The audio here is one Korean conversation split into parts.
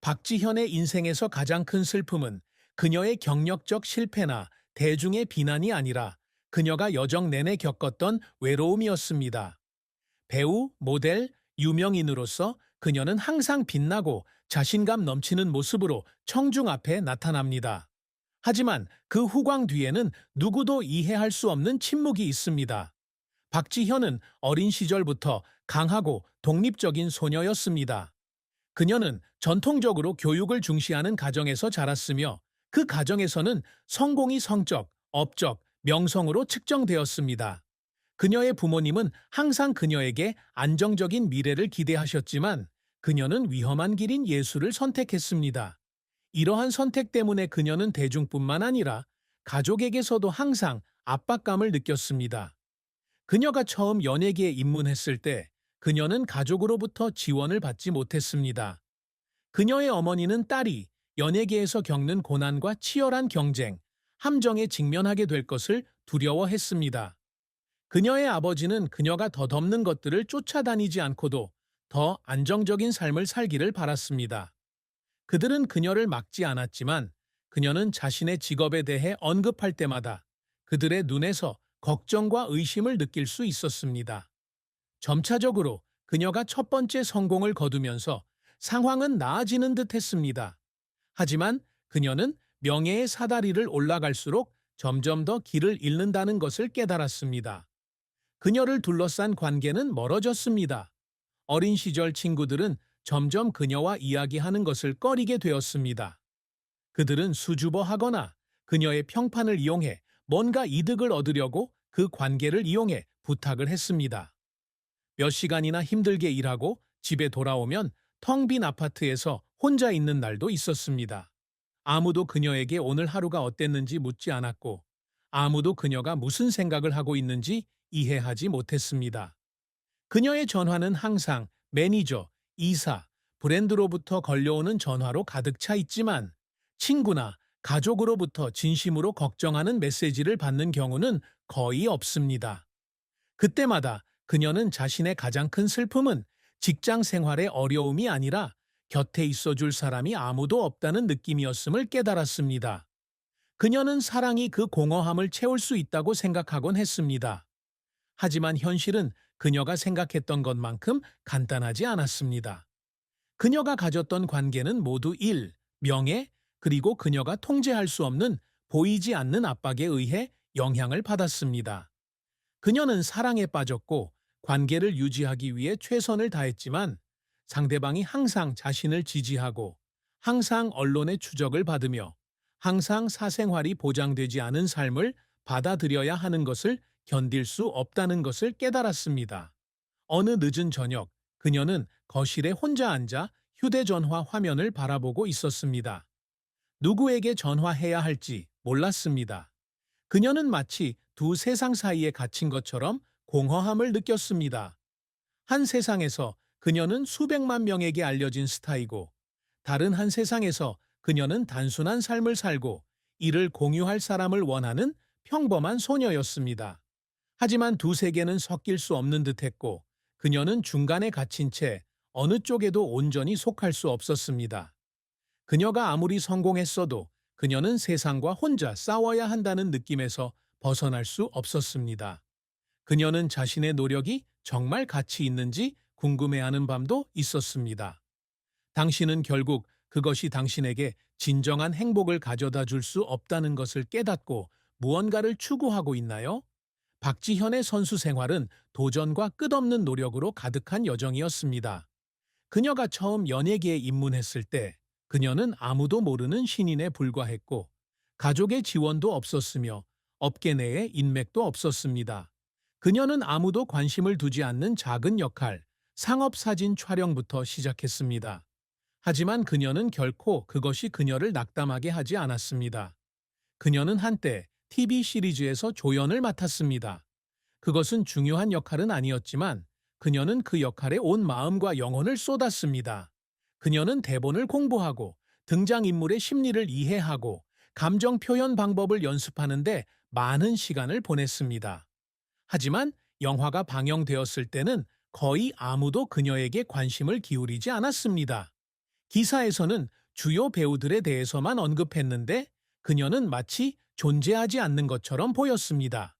박지현의 인생에서 가장 큰 슬픔은 그녀의 경력적 실패나 대중의 비난이 아니라 그녀가 여정 내내 겪었던 외로움이었습니다. 배우, 모델, 유명인으로서 그녀는 항상 빛나고 자신감 넘치는 모습으로 청중 앞에 나타납니다. 하지만 그 후광 뒤에는 누구도 이해할 수 없는 침묵이 있습니다. 박지현은 어린 시절부터 강하고 독립적인 소녀였습니다. 그녀는 전통적으로 교육을 중시하는 가정에서 자랐으며 그 가정에서는 성공이 성적, 업적, 명성으로 측정되었습니다. 그녀의 부모님은 항상 그녀에게 안정적인 미래를 기대하셨지만 그녀는 위험한 길인 예술을 선택했습니다. 이러한 선택 때문에 그녀는 대중뿐만 아니라 가족에게서도 항상 압박감을 느꼈습니다. 그녀가 처음 연예계에 입문했을 때 그녀는 가족으로부터 지원을 받지 못했습니다. 그녀의 어머니는 딸이 연예계에서 겪는 고난과 치열한 경쟁, 함정에 직면하게 될 것을 두려워했습니다. 그녀의 아버지는 그녀가 덧없는 것들을 쫓아다니지 않고도 더 안정적인 삶을 살기를 바랐습니다. 그들은 그녀를 막지 않았지만 그녀는 자신의 직업에 대해 언급할 때마다 그들의 눈에서 걱정과 의심을 느낄 수 있었습니다. 점차적으로 그녀가 첫 번째 성공을 거두면서 상황은 나아지는 듯 했습니다. 하지만 그녀는 명예의 사다리를 올라갈수록 점점 더 길을 잃는다는 것을 깨달았습니다. 그녀를 둘러싼 관계는 멀어졌습니다. 어린 시절 친구들은 점점 그녀와 이야기하는 것을 꺼리게 되었습니다. 그들은 수줍어하거나 그녀의 평판을 이용해 뭔가 이득을 얻으려고 그 관계를 이용해 부탁을 했습니다. 몇 시간이나 힘들게 일하고 집에 돌아오면 텅 빈 아파트에서 혼자 있는 날도 있었습니다. 아무도 그녀에게 오늘 하루가 어땠는지 묻지 않았고, 아무도 그녀가 무슨 생각을 하고 있는지 이해하지 못했습니다. 그녀의 전화는 항상 매니저, 이사, 브랜드로부터 걸려오는 전화로 가득 차 있지만 친구나 가족으로부터 진심으로 걱정하는 메시지를 받는 경우는 거의 없습니다. 그때마다 그녀는 자신의 가장 큰 슬픔은 직장 생활의 어려움이 아니라 곁에 있어줄 사람이 아무도 없다는 느낌이었음을 깨달았습니다. 그녀는 사랑이 그 공허함을 채울 수 있다고 생각하곤 했습니다. 하지만 현실은 그녀가 생각했던 것만큼 간단하지 않았습니다. 그녀가 가졌던 관계는 모두 일, 명예, 그리고 그녀가 통제할 수 없는 보이지 않는 압박에 의해 영향을 받았습니다. 그녀는 사랑에 빠졌고 관계를 유지하기 위해 최선을 다했지만 상대방이 항상 자신을 지지하고 항상 언론의 추적을 받으며 항상 사생활이 보장되지 않은 삶을 받아들여야 하는 것을 견딜 수 없다는 것을 깨달았습니다. 어느 늦은 저녁, 그녀는 거실에 혼자 앉아 휴대전화 화면을 바라보고 있었습니다. 누구에게 전화해야 할지 몰랐습니다. 그녀는 마치 두 세상 사이에 갇힌 것처럼 공허함을 느꼈습니다. 한 세상에서 그녀는 수백만 명에게 알려진 스타이고, 다른 한 세상에서 그녀는 단순한 삶을 살고 이를 공유할 사람을 원하는 평범한 소녀였습니다. 하지만 두 세계는 섞일 수 없는 듯했고, 그녀는 중간에 갇힌 채 어느 쪽에도 온전히 속할 수 없었습니다. 그녀가 아무리 성공했어도 그녀는 세상과 혼자 싸워야 한다는 느낌에서 벗어날 수 없었습니다. 그녀는 자신의 노력이 정말 가치 있는지 궁금해하는 밤도 있었습니다. 당신은 결국 그것이 당신에게 진정한 행복을 가져다 줄 수 없다는 것을 깨닫고 무언가를 추구하고 있나요? 박지현의 선수 생활은 도전과 끝없는 노력으로 가득한 여정이었습니다. 그녀가 처음 연예계에 입문했을 때 그녀는 아무도 모르는 신인에 불과했고 가족의 지원도 없었으며 업계 내에 인맥도 없었습니다. 그녀는 아무도 관심을 두지 않는 작은 역할, 상업사진 촬영부터 시작했습니다. 하지만 그녀는 결코 그것이 그녀를 낙담하게 하지 않았습니다. 그녀는 한때 TV 시리즈에서 조연을 맡았습니다. 그것은 중요한 역할은 아니었지만 그녀는 그 역할에 온 마음과 영혼을 쏟았습니다. 그녀는 대본을 공부하고 등장인물의 심리를 이해하고 감정 표현 방법을 연습하는데 많은 시간을 보냈습니다. 하지만 영화가 방영되었을 때는 거의 아무도 그녀에게 관심을 기울이지 않았습니다. 기사에서는 주요 배우들에 대해서만 언급했는데 그녀는 마치 존재하지 않는 것처럼 보였습니다.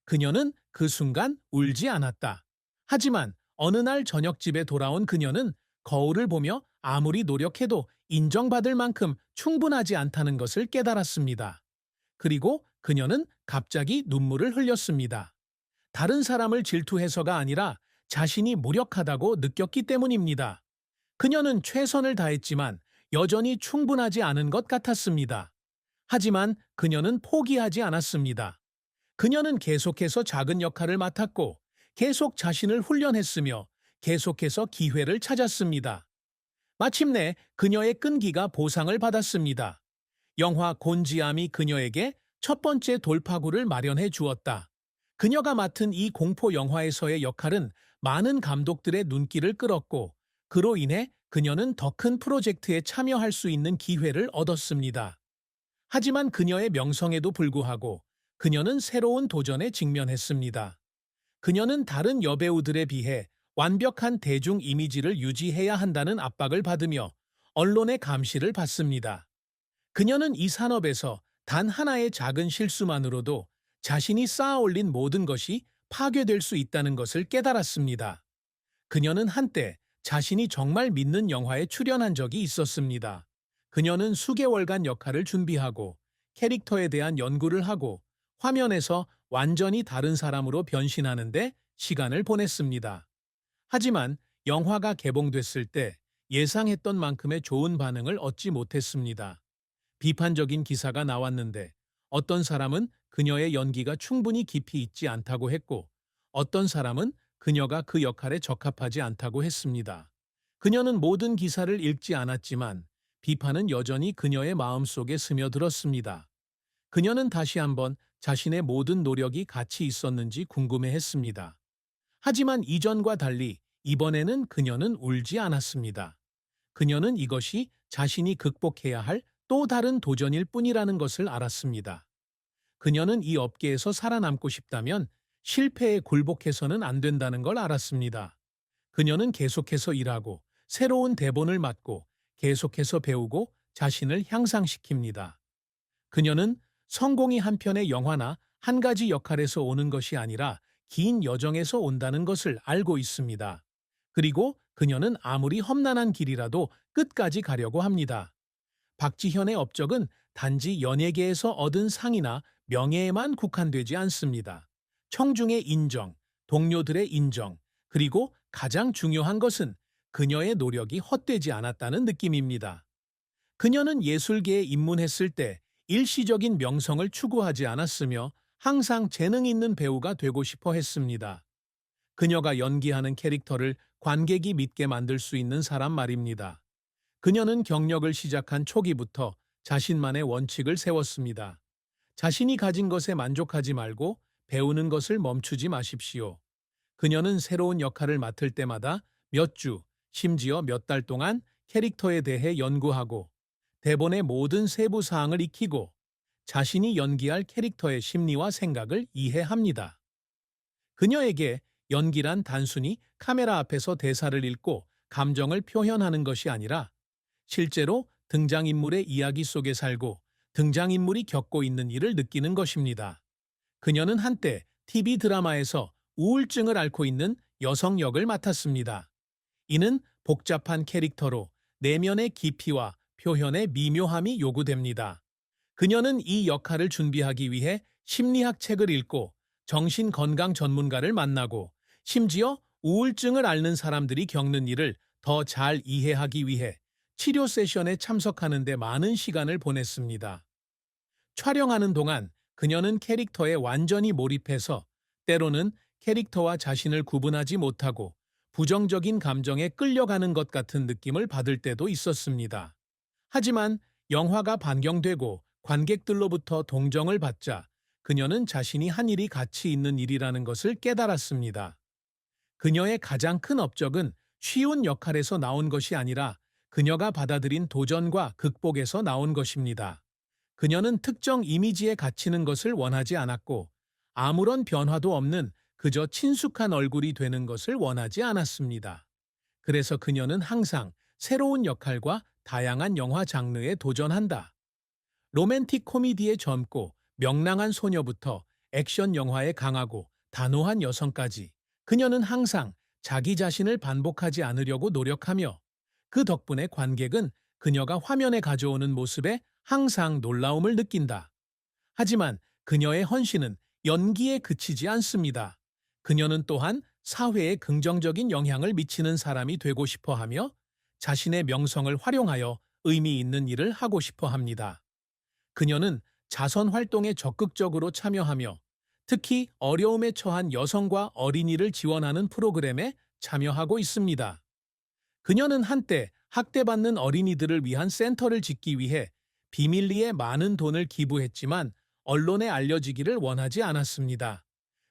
그녀는 그 순간 울지 않았다. 하지만 어느 날 저녁 집에 돌아온 그녀는 거울을 보며 아무리 노력해도 인정받을 만큼 충분하지 않다는 것을 깨달았습니다. 그리고 그녀는 갑자기 눈물을 흘렸습니다. 다른 사람을 질투해서가 아니라 자신이 무력하다고 느꼈기 때문입니다. 그녀는 최선을 다했지만 여전히 충분하지 않은 것 같았습니다. 하지만 그녀는 포기하지 않았습니다. 그녀는 계속해서 작은 역할을 맡았고 계속 자신을 훈련했으며 계속해서 기회를 찾았습니다. 마침내 그녀의 끈기가 보상을 받았습니다. 영화 곤지암이 그녀에게 첫 번째 돌파구를 마련해 주었다. 그녀가 맡은 이 공포 영화에서의 역할은 많은 감독들의 눈길을 끌었고 그로 인해 그녀는 더 큰 프로젝트에 참여할 수 있는 기회를 얻었습니다. 하지만 그녀의 명성에도 불구하고 그녀는 새로운 도전에 직면했습니다. 그녀는 다른 여배우들에 비해 완벽한 대중 이미지를 유지해야 한다는 압박을 받으며 언론의 감시를 받습니다. 그녀는 이 산업에서 단 하나의 작은 실수만으로도 자신이 쌓아올린 모든 것이 파괴될 수 있다는 것을 깨달았습니다. 그녀는 한때 자신이 정말 믿는 영화에 출연한 적이 있었습니다. 그녀는 수개월간 역할을 준비하고 캐릭터에 대한 연구를 하고 화면에서 완전히 다른 사람으로 변신하는데 시간을 보냈습니다. 하지만 영화가 개봉됐을 때 예상했던 만큼의 좋은 반응을 얻지 못했습니다. 비판적인 기사가 나왔는데 어떤 사람은 그녀의 연기가 충분히 깊이 있지 않다고 했고 어떤 사람은 그녀가 그 역할에 적합하지 않다고 했습니다. 그녀는 모든 기사를 읽지 않았지만 비판은 여전히 그녀의 마음속에 스며들었습니다. 그녀는 다시 한번 자신의 모든 노력이 가치 있었는지 궁금해했습니다. 하지만 이전과 달리 이번에는 그녀는 울지 않았습니다. 그녀는 이것이 자신이 극복해야 할 또 다른 도전일 뿐이라는 것을 알았습니다. 그녀는 이 업계에서 살아남고 싶다면 실패에 굴복해서는 안 된다는 걸 알았습니다. 그녀는 계속해서 일하고 새로운 대본을 맡고 계속해서 배우고 자신을 향상시킵니다. 그녀는 성공이 한 편의 영화나 한 가지 역할에서 오는 것이 아니라 긴 여정에서 온다는 것을 알고 있습니다. 그리고 그녀는 아무리 험난한 길이라도 끝까지 가려고 합니다. 박지현의 업적은 단지 연예계에서 얻은 상이나 명예에만 국한되지 않습니다. 청중의 인정, 동료들의 인정, 그리고 가장 중요한 것은 그녀의 노력이 헛되지 않았다는 느낌입니다. 그녀는 예술계에 입문했을 때 일시적인 명성을 추구하지 않았으며 항상 재능 있는 배우가 되고 싶어 했습니다. 그녀가 연기하는 캐릭터를 관객이 믿게 만들 수 있는 사람 말입니다. 그녀는 경력을 시작한 초기부터 자신만의 원칙을 세웠습니다. 자신이 가진 것에 만족하지 말고 배우는 것을 멈추지 마십시오. 그녀는 새로운 역할을 맡을 때마다 몇 주, 심지어 몇 달 동안 캐릭터에 대해 연구하고 대본의 모든 세부 사항을 익히고 자신이 연기할 캐릭터의 심리와 생각을 이해합니다. 그녀에게 연기란 단순히 카메라 앞에서 대사를 읽고 감정을 표현하는 것이 아니라 실제로 등장인물의 이야기 속에 살고 등장인물이 겪고 있는 일을 느끼는 것입니다. 그녀는 한때 TV 드라마에서 우울증을 앓고 있는 여성 역을 맡았습니다. 이는 복잡한 캐릭터로 내면의 깊이와 표현의 미묘함이 요구됩니다. 그녀는 이 역할을 준비하기 위해 심리학 책을 읽고 정신건강 전문가를 만나고 심지어 우울증을 앓는 사람들이 겪는 일을 더 잘 이해하기 위해 치료 세션에 참석하는 데 많은 시간을 보냈습니다. 촬영하는 동안 그녀는 캐릭터에 완전히 몰입해서 때로는 캐릭터와 자신을 구분하지 못하고 부정적인 감정에 끌려가는 것 같은 느낌을 받을 때도 있었습니다. 하지만 영화가 반경되고 관객들로부터 동정을 받자 그녀는 자신이 한 일이 가치 있는 일이라는 것을 깨달았습니다. 그녀의 가장 큰 업적은 쉬운 역할에서 나온 것이 아니라 그녀가 받아들인 도전과 극복에서 나온 것입니다. 그녀는 특정 이미지에 갇히는 것을 원하지 않았고 아무런 변화도 없는 그저 친숙한 얼굴이 되는 것을 원하지 않았습니다. 그래서 그녀는 항상 새로운 역할과 다양한 영화 장르에 도전한다. 로맨틱 코미디의 젊고 명랑한 소녀부터 액션 영화에 강하고 단호한 여성까지 그녀는 항상 자기 자신을 반복하지 않으려고 노력하며 그 덕분에 관객은 그녀가 화면에 가져오는 모습에 항상 놀라움을 느낀다. 하지만 그녀의 헌신은 연기에 그치지 않습니다. 그녀는 또한 사회에 긍정적인 영향을 미치는 사람이 되고 싶어 하며 자신의 명성을 활용하여 의미 있는 일을 하고 싶어 합니다. 그녀는 자선 활동에 적극적으로 참여하며 특히 어려움에 처한 여성과 어린이를 지원하는 프로그램에 참여하고 있습니다. 그녀는 한때 학대받는 어린이들을 위한 센터를 짓기 위해 비밀리에 많은 돈을 기부했지만 언론에 알려지기를 원하지 않았습니다.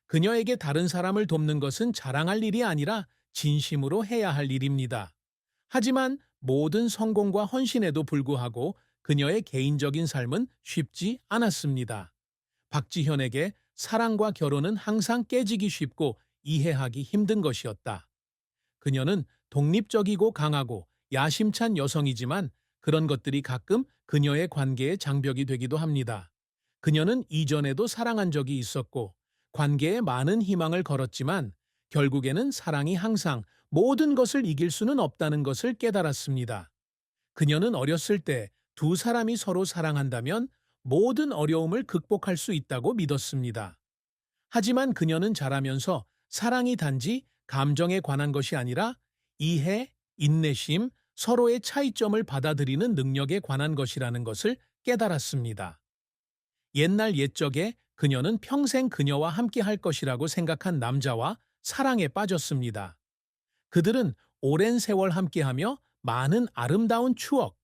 그녀에게 다른 사람을 돕는 것은 자랑할 일이 아니라 진심으로 해야 할 일입니다. 하지만 모든 성공과 헌신에도 불구하고 그녀의 개인적인 삶은 쉽지 않았습니다. 박지현에게 사랑과 결혼은 항상 깨지기 쉽고 이해하기 힘든 것이었다. 그녀는 독립적이고 강하고 야심찬 여성이지만 그런 것들이 가끔 그녀의 관계의 장벽이 되기도 합니다. 그녀는 이전에도 사랑한 적이 있었고 관계에 많은 희망을 걸었지만 결국에는 사랑이 항상 모든 것을 이길 수는 없다는 것을 깨달았습니다. 그녀는 어렸을 때 두 사람이 서로 사랑한다면 모든 어려움을 극복할 수 있다고 믿었습니다. 하지만 그녀는 자라면서 사랑이 단지 감정에 관한 것이 아니라 이해, 인내심, 서로의 차이점을 받아들이는 능력에 관한 것이라는 것을 깨달았습니다. 옛날 옛적에 그녀는 평생 그녀와 함께 할 것이라고 생각한 남자와 사랑에 빠졌습니다. 그들은 오랜 세월 함께하며 많은 아름다운 추억,